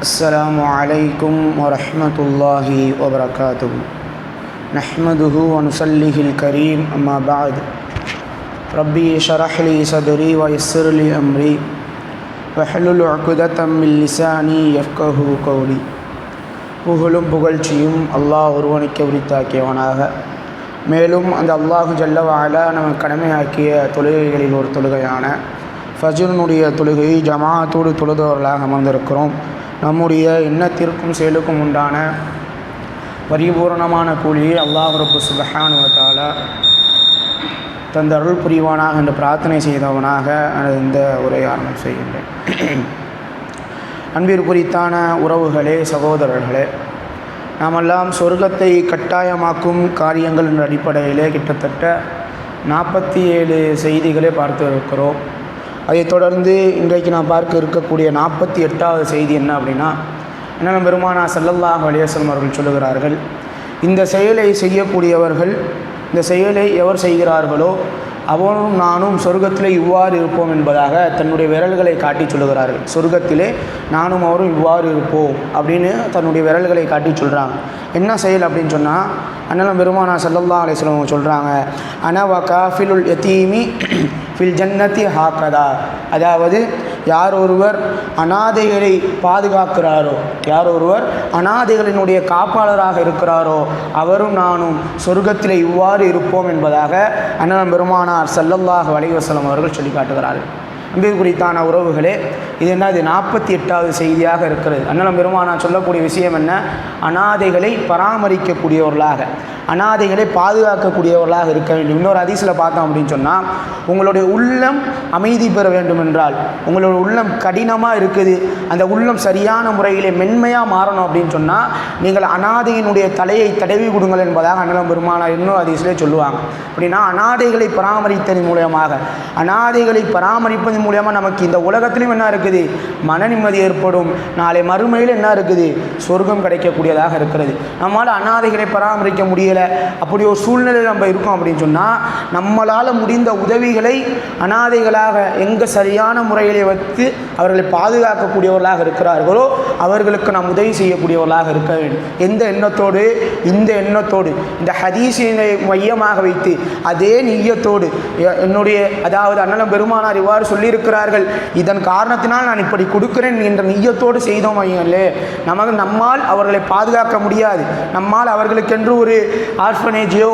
السلام عليكم ورحمة الله وبركاته. نحمده ونصليه الكريم. أما بعد ربي اشرح لي صدري ويسر لي أمري واحلل عقدة من لساني يفقهوا قولي. புகழும் புகழ்ச்சியும் அல்லாஹ் ஒருவனுக்கு உரித்தாக்கியவனாக, மேலும் அந்த அல்லாஹு ஜல்ல வஅலா நமக்கு கடமையாக்கிய தொழுகைகளில் ஒரு தொழுகையான ஃபஜ்ருனுடைய தொழுகையை ஜமாஅத்தோடு தொழுதவர்களாக அமர்ந்திருக்கிறோம். நம்முடைய எண்ணத்திற்கும் செயலுக்கும் உண்டான பரிபூர்ணமான கூலியை அல்லாஹ் ரப்பு சுப்ஹானஹு வ தஆலா தந்த அருள் புரிவானாக என்று பிரார்த்தனை செய்தவனாக இந்த உரையை ஆரம்பம் செய்கின்றேன். அன்பிற்குரித்தான உறவுகளே, சகோதரர்களே, நாமெல்லாம் சொர்க்கத்தை கட்டாயமாக்கும் காரியங்கள் என்ற அடிப்படையிலே கிட்டத்தட்ட 47 செய்திகளை பார்த்து இருக்கிறோம். அதைத் தொடர்ந்து இன்றைக்கு நாம் பார்க்க இருக்கக்கூடிய 48வது செய்தி என்ன அப்படின்னா, என்ன பெருமானார் ஸல்லல்லாஹு அலைஹி வஸல்லம் அவர்கள் சொல்லுகிறார்கள், இந்த செயலை செய்யக்கூடியவர்கள், இந்த செயலை எவர் செய்கிறார்களோ அவனும் நானும் சொர்க்கத்திலே இவ்வாறு இருப்போம் என்பதாக தன்னுடைய விரல்களை காட்டி சொல்லுகிறார்கள். சொர்க்கத்திலே நானும் அவரும் இவ்வாறு இருப்போம் அப்படின்னு தன்னுடைய விரல்களை காட்டி சொல்கிறாங்க. என்ன செயல் அப்படின்னு சொன்னால், அண்ணன் பெருமானார் ஸல்லல்லாஹு அலைஹி வஸல்லம் அவங்க சொல்கிறாங்க, அன வ காஃபிலுல் யதீமி ஃபில் ஜன்னதி ஹாக்கதா. அதாவது யார் ஒருவர் அனாதைகளை பாதுகாக்கிறாரோ, யார் ஒருவர் அனாதைகளினுடைய காப்பாளராக இருக்கிறாரோ அவரும் நானும் சொர்க்கத்தில் இவ்வாறு இருப்போம் என்பதாக அண்ணன் பெருமானார் ஸல்லல்லாஹு அலைஹி வஸல்லம் அவர்கள் சொல்லி காட்டுகிறார்கள். அன்பு குறித்தான உறவுகளே, இது என்ன, இது 48வது செய்தியாக இருக்கிறது. அண்ணன் பெருமானார் சொல்லக்கூடிய விஷயம் என்ன, அனாதைகளை பராமரிக்கக்கூடியவர்களாக, அனாதைகளை பாதுகாக்கக்கூடியவர்களாக இருக்க வேண்டும். இன்னொரு ஹதீஸில் பார்த்தோம் அப்படின்னு சொன்னால், உங்களுடைய உள்ளம் அமைதி பெற வேண்டும் என்றால், உங்களுடைய உள்ளம் கடினமாக இருக்குது, அந்த உள்ளம் சரியான முறையிலே மென்மையாக மாறணும் அப்படின்னு சொன்னால் நீங்கள் அனாதையினுடைய தலையை தடவி கொடுங்கள் என்பதாக அண்ணன் பெருமானார் இன்னொரு ஹதீஸிலே சொல்லுவாங்க. அப்படின்னா அனாதைகளை பராமரித்ததன் மூலமாக, அனாதைகளை பராமரிப்பதன் மூலமாக நமக்கு இந்த உலகத்திலும் என்ன இருக்குது, மன நிம்மதி ஏற்படும். நாளை மறுமையில் என்ன இருக்குது, சொர்க்கம் கிடைக்கக்கூடியதாக இருக்கிறது. நம்மளால் அனாதைகளை பராமரிக்க முடியலை, அப்படி ஒரு சூழ்நிலையில் நம்ம இருக்கோம் அப்படின்னு சொன்னால், நம்மளால் முடிந்த உதவிகளை அனாதைகளாக எங்கே சரியான முறையிலே வைத்து அவர்களை பாதுகாக்கக்கூடியவர்களாக இருக்கிறார்களோ அவர்களுக்கு நாம் உதவி செய்யக்கூடியவர்களாக இருக்க வேண்டும். எந்த எண்ணத்தோடு, இந்த எண்ணத்தோடு, இந்த ஹதீஸினை மையமாக வைத்து அதே நிய்யத்தோடு என்னுடைய, அதாவது அண்ணன் பெருமானார் இவ்வாறு சொல்லியிருக்கிறார்கள், இதன் காரணத்தினால் நான் இப்படி கொடுக்கிறேன் என்ற நிய்யத்தோடு செய்தோம் ஐயங்களே, நம்மால் அவர்களை பாதுகாக்க முடியாது. நம்மால் அவர்களுக்கென்று ஒரு ஆர்ஃபனேஜையோ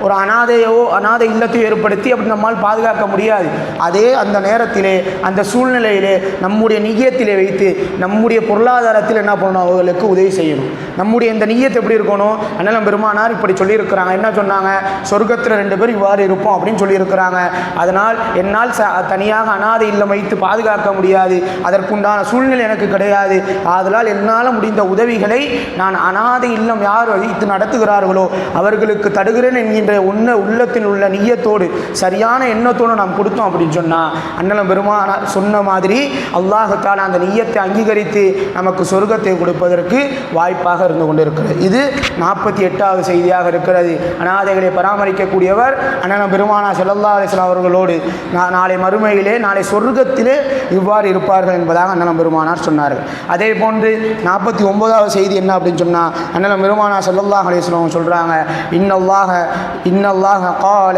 ஒரு அனாதை இல்லத்தையோ ஏற்படுத்தி அப்படி நம்மால் பாதுகாக்க முடியாது. அதே அந்த நேரத்திலே, அந்த சூழ்நிலையிலே நம்முடைய நிய்யத்திலே வைத்து நம்முடைய பொருளாதாரத்தில் என்ன பண்ணணும், அவர்களுக்கு உதவி செய்யணும். நம்முடைய இந்த நிய்யத்தை எப்படி இருக்கணும், அண்ணன் பெருமானார் இப்படி சொல்லியிருக்கிறாங்க. என்ன சொன்னாங்க, சொர்க்கத்தில் 2 பேர் இவ்வாறு இருப்போம் அப்படின்னு சொல்லியிருக்கிறாங்க. அதனால் என்னால் தனியாக அனாதை இல்லம் வைத்து பாதுகாக்க முடியாது, அதற்குண்டான சூழ்நிலை எனக்கு கிடையாது. ஆதலால் என்னால் முடிந்த உதவிகளை நான் அனாதை இல்லம் யார் வைத்து நடத்துகிறார்களோ அவர்களுக்கு தடுகிறேன் என்கின்ற உள்ளத்தில் உள்ள நிய்யத்தோடு, சரியான எண்ணத்தோடு நாம் கொடுத்தோம் அப்படின்னு சொன்னால், அண்ணன் பெருமானார் சொன்ன மாதிரி அல்லாஹ் தஆலா அந்த நிய்யத்தை அங்கீகரித்து நமக்கு சொர்க்கத்தை கொடுப்பதற்கு வாய்ப்பாக இருந்து கொண்டிருக்கிறது. இது 48வது செய்தியாக இருக்கிறது. அனாதைகளை பராமரிக்கக்கூடியவர் அண்ணன் பெருமானார் ஸல்லல்லாஹு அலைஹி வஸல்லம் அவர்களோடு நாளை மறுமையிலே, நாளை சொர்க்கத்திலே இவ்வாறு இருப்பார்கள் என்பதாக அண்ணன் பெருமானார் சொன்னார்கள். அதே போன்று 49வது செய்தி என்ன அப்படின்னு சொன்னால், அண்ணன் பெருமானார் ஸல்லல்லாஹு அலைஹி வஸல்லம் சொல்கிறாங்க, இன்னல்லாஹ கால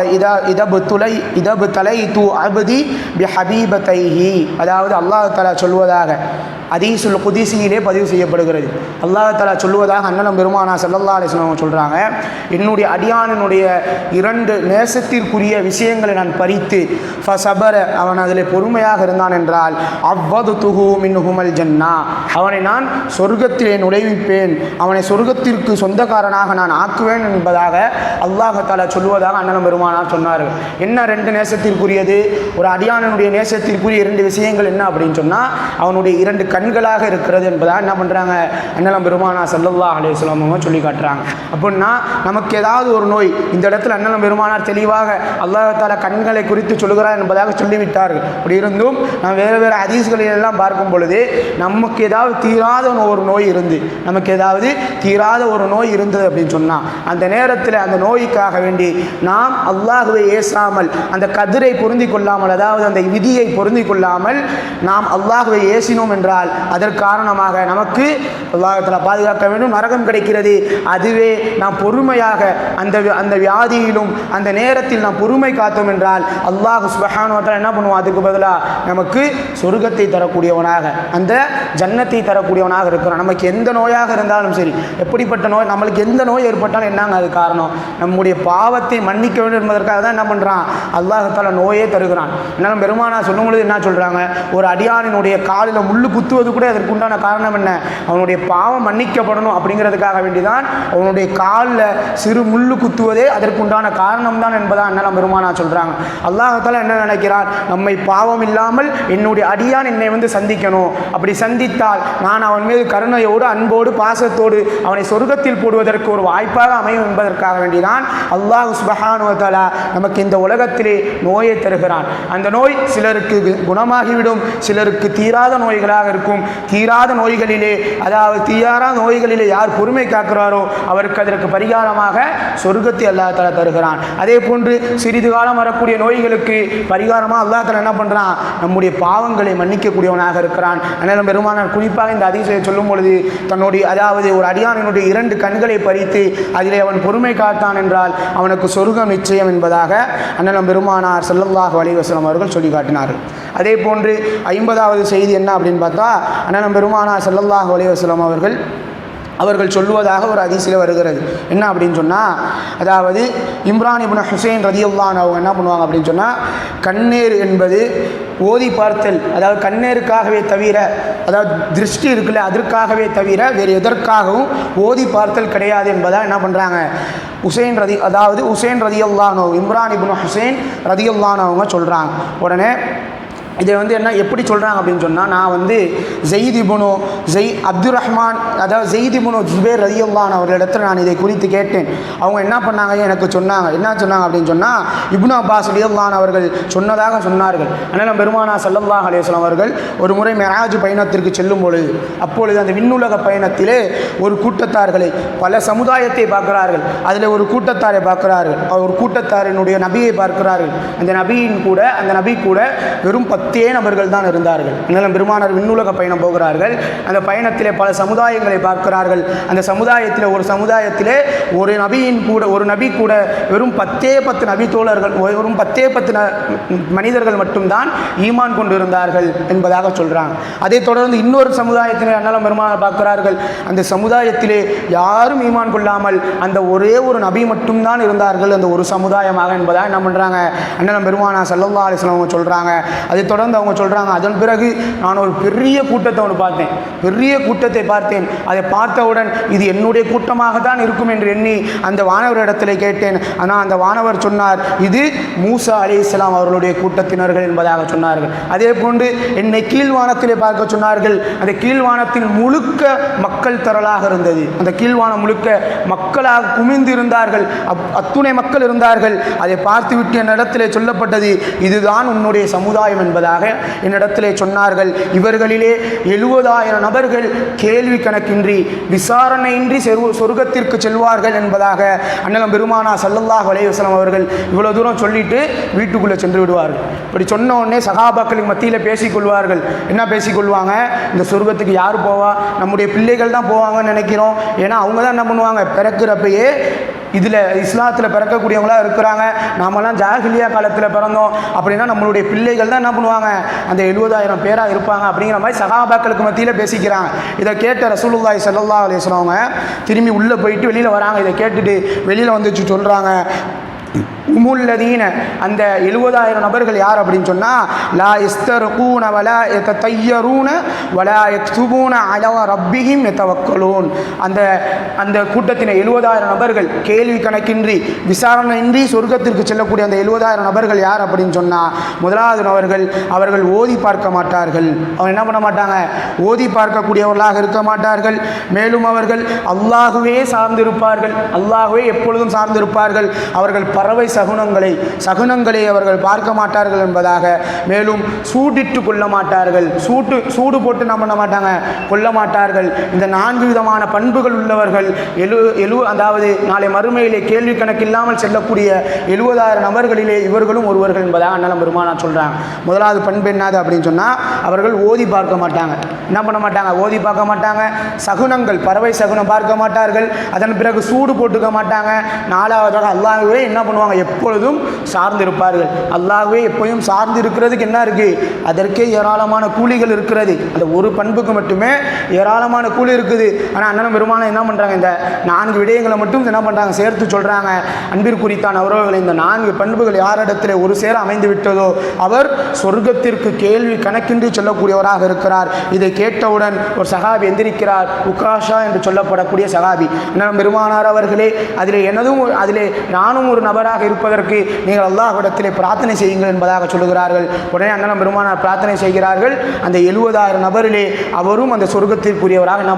இதப்தலைது அப்தி பிஹபீபதைஹி. அதாவது அல்லாஹ் தஆலா சொல்வதாக ஹதீஸுல் குதிஸியிலே பதிவு செய்யப்படுகிறது. அல்லாஹ் தஆலா சொல்வதாக அண்ணன் பெருமானார் ஸல்லல்லாஹு அலைஹி வஸல்லம் சொல்கிறாங்க, என்னுடைய அடியானினுடைய 2 நேசத்திற்குரிய விஷயங்களை நான் பறித்து ஃபஸபர, அவன் அதில் பொறுமையாக இருந்தான் என்றால், அவ்வதுதுஹு மின்ஹுமல் ஜன்னா, அவனை நான் சொர்க்கத்திலே நுழைவிப்பேன், அவனை சொர்க்கத்திற்கு சொந்தக்காரனாக நான் ஆக்குவேன் என்பதாக அல்லாஹ் தஆலா சொல்வதாக அண்ணன் பெருமானார் சொன்னார்கள். என்ன 2 நேசத்திற்குரியது, ஒரு அடியானனுடைய நேசத்திற்குரிய 2 விஷயங்கள் என்ன அப்படின்னு சொன்னால், அவனுடைய 2 கண்களாக இருக்கிறது என்பதாக என்ன பண்ணுறாங்க, அண்ணன் பெருமானார் ஸல்லல்லாஹு அலைஹி வஸல்லம் சொல்லி காட்டுறாங்க. அப்படின்னா நமக்கு ஏதாவது ஒரு நோய், இந்த இடத்துல அண்ணன் பெருமானார் தெளிவாக அல்லாஹ் தஆலா கண்களை குறித்து சொல்லுகிறார் என்பதாக சொல்லிவிட்டார்கள். அப்படி இருந்தும் நாம் வேறு ஹதீஸ்களில் எல்லாம் பார்க்கும் பொழுது, நமக்கு ஏதாவது தீராத ஒரு நோய் இருந்து, நமக்கு ஏதாவது தீராத ஒரு நோய் இருந்தது அப்படின்னு சொன்னால், அந்த நேரத்தில் அந்த நோய்க்காக வேண்டி நாம் அல்லாஹுவை ஏசாமல், அந்த கதிரை பொருந்தி கொள்ளாமல், அதாவது அந்த விதியை பொருந்தி கொள்ளாமல் நாம் அல்லாஹுவை ஏசினோம் என்றால் அதற்கு காரணம் காரணமாக நமக்கு அல்லாஹ் பாதுகாக்க வேண்டும், நரகம் கிடைக்கிறது. அதுவே நாம் பொறுமையாக அந்த வியாதியிலும் அந்த நேரத்தில் நாம் பொறுமை காத்தோம் என்றால் அல்லாஹ் சுப்ஹானஹு வ தஆலா என்ன பண்ணுவான், அதுக்கு பதிலாக நமக்கு சொர்க்கத்தை தரக்கூடியவனாக, அந்த ஜன்னத்தை தரக்கூடியவனாக இருக்கிறான். நமக்கு எந்த நோயாக இருந்தாலும் சரி, எப்படிப்பட்ட நோய், நம்மளுக்கு எந்த நோய் ஏற்பட்டாலும் என்னங்க அது காரணம், நம்முடைய பாவத்தை மன்னிக்க வேண்டும் என்பதற்காக தான் என்ன பண்ணுறான், அல்லாஹ் தஆலா நோயே தருகிறான். என்னாலும் பெருமானா சொல்லும் பொழுது என்ன சொல்கிறாங்க, ஒரு அடியானினுடைய காலில் முள்ளு குத்துவது கூட அதற்கு உண்டான காரணம் என்ன, அவனுடைய பாவம் மன்னிக்கப்படணும் அப்படிங்கிறதுக்காக வேண்டிதான் அவனுடைய காலில் சிறு முள்ளு குத்துவதே அதற்கு உண்டான காரணம் தான் என்பதான் என்ன பெருமானா சொல்கிறாங்க. அல்லாஹ் தஆலா என்ன நினைக்கிறான், நம்மை பாவம் இல்லாமல் என்னுடைய அடியான் என்னை வந்து சந்திக்கணும், அப்படி சந்தித்தால் நான் அவன் மீது கருணையோடு அன்போடு பாசத்தோடு அவனை சொர்க்கத்தில் போடுவதற்கு ஒரு வாய்ப்பாக அமையும் என்பதற்காக வேண்டிதான் அல்லாஹ் சுப்ஹானஹு வ தஆலா நமக்கு இந்த உலகத்திலே நோயை தருகிறான். அந்த நோய் சிலருக்கு குணமாகிவிடும், சிலருக்கு தீராத நோய்களாக இருக்கும். தீராத நோய்களிலே, அதாவது தீராத நோய்களிலே யார் பொறுமை காக்கிறாரோ அவருக்கு அதற்கு பரிகாரமாக சொர்க்கத்தை அல்லாஹ் தஆலா தருகிறான். அதே போன்று சிறிது காலம் வரக்கூடிய நோய்களுக்கு பரிகாரமாக அல்லாஹ் தஆலா என்ன பண்ணுறான், நம்முடைய பாவங்களை மன்னிக்கக்கூடியவனாக இருக்கிறான். அதனால் பெருமானார் குறிப்பாக இந்த ஹதீஸை சொல்லும் பொழுது தன்னுடைய, அதாவது ஒரு அடியானினுடைய 2 கண்களை பறித்து அதிலே அவன் பொறுமை காத்தான் என்றால் அவனுக்கு சொர்க்கம் நிச்சயம் என்பதாக அண்ணலம் பெருமானார் ஸல்லல்லாஹு அலைஹி வஸல்லம் அவர்கள் சொல்லி காட்டினார்கள். அதே போன்று 50வது செய்தி என்ன அப்படின்னு பார்த்தா, அண்ணலம் பெருமானார் ஸல்லல்லாஹு அலைஹி வஸல்லம் அவர்கள் சொல்லுவதாக ஒரு ஹதீஸில் வருகிறது. என்ன அப்படின்னு சொன்னால், அதாவது இம்ரான் இப்னு ஹுசைன் ரலியல்லாஹு அன்ஹு அவங்க என்ன பண்ணுவாங்க அப்படின்னு சொன்னால், கண்ணீர் என்பது ஓதி பார்த்தல், அதாவது கண்ணீருக்காகவே தவிர, அதாவது திருஷ்டி இருக்குல்ல அதற்காகவே தவிர வேறு எதற்காகவும் ஓதி பார்த்தல் கிடையாது என்பதாக என்ன பண்ணுறாங்க, உசைன் ரலியல்லாஹு அன்ஹு, இம்ரான் இப்னு ஹுசைன் ரலியல்லாஹு அன்ஹு அவங்க சொல்கிறாங்க. உடனே இதை வந்து என்ன எப்படி சொல்கிறாங்க அப்படின்னு சொன்னால், நான் வந்து அப்துர் ரஹ்மான், அதாவது ஜெயித் இப்னு ஜுபைர் ரலியல்லாஹு அன்ஹு அவர்களிடத்தில் நான் இதை குறித்து கேட்டேன். அவங்க என்ன பண்ணாங்க, எனக்கு சொன்னாங்க. என்ன சொன்னாங்க அப்படின்னு சொன்னால், இப்னு அப்பாஸ் ரலியல்லாஹு அன்ஹு அவர்கள் சொன்னதாக சொன்னார்கள். ஆனால் பெருமானா ஸல்லல்லாஹு அலைஹி வஸல்லம் அவர்கள் ஒரு முறை மிஅராஜ் பயணத்திற்கு செல்லும் பொழுது, அப்பொழுது அந்த விண்ணுலக பயணத்திலே ஒரு கூட்டத்தார்களை, பல சமுதாயத்தை பார்க்கிறார்கள். அதில் ஒரு கூட்டத்தாரை பார்க்கிறார்கள். ஒரு கூட்டத்தாரினுடைய நபியை பார்க்கிறார்கள். அந்த நபி கூட வெறும் 10 நபர்கள் தான் இருந்தார்கள். அதனால் பெருமானார் விண்ணுலக பயணம் போகிறார்கள். அந்த பயணத்திலே பல சமுதாயங்களை பார்க்கிறார்கள். அந்த சமுதாயத்தில் ஒரு சமுதாயத்திலே ஒரு நபி கூட வெறும் 10 நபி தோழர்கள், வெறும் 10 மனிதர்கள் மட்டும்தான் ஈமான் கொண்டு இருந்தார்கள் என்பதாக சொல்கிறாங்க. அதைத் தொடர்ந்து இன்னொரு சமுதாயத்திலே அண்ணலம் பெருமானார் பார்க்கிறார்கள். அந்த சமுதாயத்திலே யாரும் ஈமான் கொள்ளாமல் அந்த ஒரே ஒரு நபி மட்டும்தான் இருந்தார்கள், அந்த ஒரு சமுதாயமாக என்பதாக என்ன பண்ணுறாங்க, அண்ணலம் பெருமானார் ஸல்லல்லாஹு அலைஹி வஸல்லம் அவங்க சொல்கிறாங்க. அதை தொடர்ந்து அவங்க சொல்கிறாங்க, அதன் பிறகு நான் ஒரு பெரிய கூட்டத்தை பார்த்தேன். அதை பார்த்தவுடன் இது என்னுடைய கூட்டமாக தான் இருக்கும் என்று எண்ணி அந்த வானவரிடத்தில் கேட்டேன். ஆனால் அந்த வானவர் சொன்னார், இது மூசா அலைஹிஸ்ஸலாம் அவர்களுடைய கூட்டத்தினர்கள் என்பதாக சொன்னார்கள். அதே போன்று என்னை கீழ்வானத்திலே பார்க்க சொன்னார்கள். அந்த கீழ்வானத்தில் முழுக்க மக்கள் திரளாக இருந்தது. அந்த கீழ்வானம் முழுக்க மக்களாக குமிந்து இருந்தார்கள். அத்துணை மக்கள் இருந்தார்கள். அதை பார்த்துவிட்டு என்னிடத்திலே சொல்லப்பட்டது, இதுதான் உன்னுடைய சமுதாயம் என்பதாக என்னிடத்திலே சொன்னார்கள். இவர்களிலே 70,000 நபர்கள் கேள்வி கணக்கின்றி விசாரணையின்றி சொர்க்கத்திற்கு செல்வார்கள் என்பதாக அண்ணலம் பெருமானா ஸல்லல்லாஹு அலைஹி வஸல்லம் அவர்கள் இவ்வளவு தூரம் சொல்லிட்டு வீட்டுக்குள்ளே சென்று விடுவார்கள். இப்படி சொன்ன உடனே சகாபாக்களுக்கு மத்தியில் பேசிக்கொள்வார்கள். என்ன பேசிக்கொள்வாங்க, இந்த சொர்க்கத்துக்கு யார் போவா, நம்முடைய பிள்ளைகள் தான் போவாங்கன்னு நினைக்கிறோம். ஏன்னா அவங்க தான் என்ன பண்ணுவாங்க, பிறக்கிறப்பயே இதில் இஸ்லாத்தில் பிறக்கக்கூடியவங்களாக இருக்கிறாங்க. நாமெல்லாம் ஜாஹிலியா காலத்தில் பிறந்தோம் அப்படின்னா நம்மளுடைய பிள்ளைகள் தான் என்ன பண்ணுவாங்க, அந்த 70,000 பேராக இருப்பாங்க அப்படிங்கிற மாதிரி சகாபாக்களுக்கு மத்தியில் பேசிக்கிறாங்க. இதை கேட்ட ரசூலுல்லாஹி ஸல்லல்லாஹு அலைஹி வஸல்லம் அவங்க திரும்பி உள்ளே போயிட்டு வெளியில் வராங்க. இதை கேட்டுட்டு வெளியில் வந்துச்சு சொல்கிறாங்க, உமுல்லதீன, அந்த 70,000 நபர்கள் யார் அப்படின்னு சொன்னால், லா யஸ்தர்கூன வலா யததையரூன வலா யக்துபூன அலா ரப்பிஹிம் யதவக்கலூன். அந்த கூட்டத்தின 70,000 நபர்கள் கேள்வி கணக்கின்றி விசாரணையின்றி சொர்க்கத்திற்கு செல்லக்கூடிய அந்த 70,000 நபர்கள் யார் அப்படின்னு சொன்னால், முதலாவது நபர்கள் அவர்கள் ஓதி பார்க்க மாட்டார்கள். அவங்க என்ன பண்ண மாட்டாங்க, ஓதி பார்க்கக்கூடியவர்களாக இருக்க மாட்டார்கள். மேலும் அவர்கள் அல்லாஹுவே சார்ந்திருப்பார்கள். அல்லாஹுவே எப்பொழுதும் சார்ந்திருப்பார்கள். அவர்கள் பறவை சகுனங்களை அவர்கள் பார்க்க மாட்டார்கள் என்பதாக, மேலும் சூடிட்டு கொள்ள மாட்டார்கள், சூடு போட்டு என்ன பண்ண மாட்டாங்க, கொள்ள மாட்டார்கள். இந்த 4 விதமான பண்புகள் உள்ளவர்கள் அதாவது நாளை மறுமையிலே கேள்வி கணக்கில்லாமல் செல்லக்கூடிய 70,000 நபர்களிலே இவர்களும் ஒருவர்கள் என்பதாக அண்ணலம் பெருமானார் சொல்கிறாங்க. முதலாவது பண்பு என்னது அப்படின்னு சொன்னால், அவர்கள் ஓதி பார்க்க மாட்டாங்க. என்ன பண்ண மாட்டாங்க, ஓதி பார்க்க மாட்டாங்க. சகுனங்கள், பறவை சகுனம் பார்க்க மாட்டார்கள். அதன் பிறகு சூடு போட்டுக்க மாட்டாங்க. 4வதாக அல்லாஹ்வே என்ன பண்ணுவாங்க, எப்பொழுதும் சார்ந்து இருப்பார்கள். அல்லாஹ்வே எப்போதும் சார்ந்து இருக்கிறதுக்கு என்ன இருக்குது, அதற்கே ஏராளமான கூலிகள் இருக்கிறது. அந்த ஒரு பண்புக்கு மட்டுமே ஏராளமான கூலி இருக்குது. ஆனால் அண்ணன் பெருமானார் என்ன பண்ணுறாங்க, இந்த 4 விடயங்களை மட்டும் என்ன பண்ணுறாங்க, சேர்த்து சொல்கிறாங்க. அன்பிற்குரித்தான உறவுகளை, இந்த 4 பண்புகள் யாரிடத்தில் ஒரு சேர அமைந்து விட்டதோ அவர் சொர்க்கத்திற்கு கேள்வி கணக்கின்றி சொல்லக்கூடியவராக இருக்கிறார். இதை கேட்டவுடன் ஒரு சகாபி எந்திரிக்கிறார், உக்காஷா என்று சொல்லப்படக்கூடிய சகாபி. அண்ணன் பெருமானார் அவர்களே, அதிலே நானும் ஒரு நபராக இருப்பதற்கு நீங்கள் அல்லாஹ்விடத்திலே பிரார்த்தனை செய்யுங்கள் என்பதாக சொல்லுகிறார்கள். உடனே அண்ணன் பெருமானார் பிரார்த்தனை செய்கிறார்கள். அந்த 70,000 நபரிலே அவரும் அந்த சொர்க்கத்திற்குரியவராக என்ன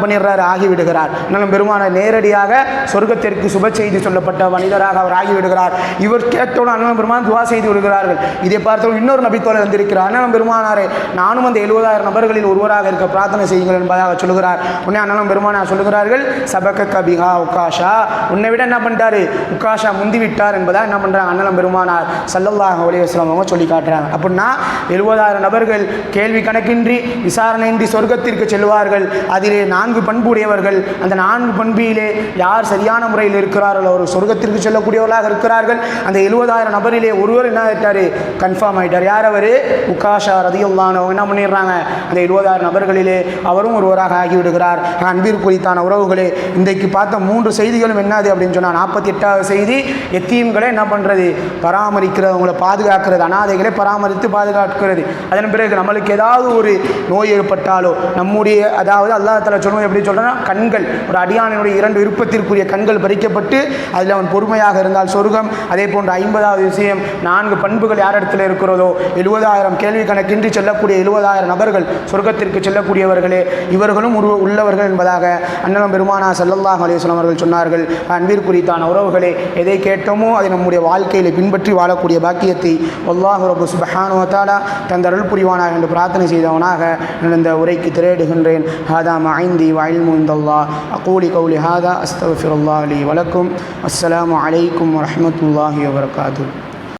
பண்ணிடுறார், ஆகிவிடுகிறார். அண்ணன் பெருமானார் நேரடியாக சொர்க்கத்திற்கு சுப செய்தி சொல்லப்பட்ட மனிதராக அவர் ஆகிவிடுகிறார். இவர் கேட்டவுடன் அண்ணன் பெருமானார் துவா செய்து விடுகிறார்கள். இதை பார்த்தவுடன் இன்னொரு நபித்தோழர் வந்திருக்கிறார். அண்ணன் பெருமானாரே, நானும் அந்த 70,000 நபர்களில் ஒருவராக இருக்க பிரார்த்தனை செய்யுங்கள் என்பதாக சொல்லுகிறார். உடனே அண்ணன் பெருமானார் சொல்லுகிறார்கள், சபக கபிகா உக்காஷா, உன்னை விட என்ன பண்ணிட்டாரு, உக்காஷா முந்திவிட்டார் என்பதாக என்ன பண்ணுறாங்க, அண்ணன் பெருமானார் ஸல்லல்லாஹு அலைஹி வஸல்லம் அவங்க சொல்லி காட்டுறாங்க. அப்படின்னா 70,000 நபர்கள் கேள்வி கணக்கின்றி விசாரணையின்றி சொர்க்கத்திற்கு செல்வார்கள். அதிலே 4 பண்புடையவர்கள். அந்த 4 பண்பிலே யார் சரியான முறையில் இருக்கிறார்கள் அவர் சொர்க்கத்திற்கு செல்லக்கூடியவர்களாக இருக்கிறார்கள். அந்த 70,000 நபரிலே ஒருவர் என்ன ஆயிட்டார், கன்ஃபார்ம் ஆகிட்டார். யார் அவர், உக்காஷா ரலியல்லாஹு அன்ஹு. என்ன பண்ணிடுறாங்க, அந்த 70,000 நபர்களிலே அவரும் ஒருவராக ஆகிவிடுகிறார். அன்பிற்குரித்தான உறவுகளே, இன்றைக்கு பார்த்த 3 செய்திகளும் என்னது அப்படின்னு சொன்னால், 48வது செய்தி, எத்தீம்களை என்ன பண்ணுறது, பராமரிக்கிறது, அவங்களை பாதுகாக்கிறது, அனாதைகளை பராமரித்து பாதுகாக்கிறது. அதன் பிறகு நம்மளுக்கு ஏதாவது ஒரு நோய் ஏற்பட்டாலோ, நம்முடைய அதாவது அல்லாஹ் தஆலா சொல்லுவோம் எப்படி சொல்கிறேன்னா, கண்கள், ஒரு அடியானுடைய 2 விருப்பத்திற்குரிய கண்கள் பறிக்கப்பட்டு அதில் அவன் பொறுமையாக இருந்தால் சொர்க்கம். அதே போன்ற 50வது விஷயம், 4 பண்புகள் யார் இடத்துல இருக்கிறதோ 70,000 கேள்வி கணக்கின்றி செல்லக்கூடிய 70,000 நபர்கள் சொர்க்கத்திற்கு செல்லக்கூடியவர்களே, இவர்களும் உள்ளவர்கள் என்பதாக அண்ணன் பெருமானார் ஸல்லல்லாஹு அலைஹி வஸல்லம் அவர்கள் சொன்னார்கள். அன்பிற்குரித்தான உறவுகளே, எதை கேட்டோமோ அதை நம்முடைய வாழ்க்கையில் பின்பற்றி வாழக்கூடிய பாக்கியத்தை அல்லாஹ் ரப்பு சுப்ஹானஹு வ தஆலா தந்தருள் புரிவானாக என்று பிரார்த்தனை செய்தவனாக இந்த உரைக்கு திரையிடுகின்றேன். ஹாதா மஇந்தி வ இல்மு இன்தல்லாஹ். அகூலி கௌலி ஹாதா அஸ்தக்ஃபிருல்லாஹ் லி வ லக்கும். அஸ்ஸலாமு அலைக்கும் வ ரஹ்மத்துல்லாஹி வ பரகாத்துஹு.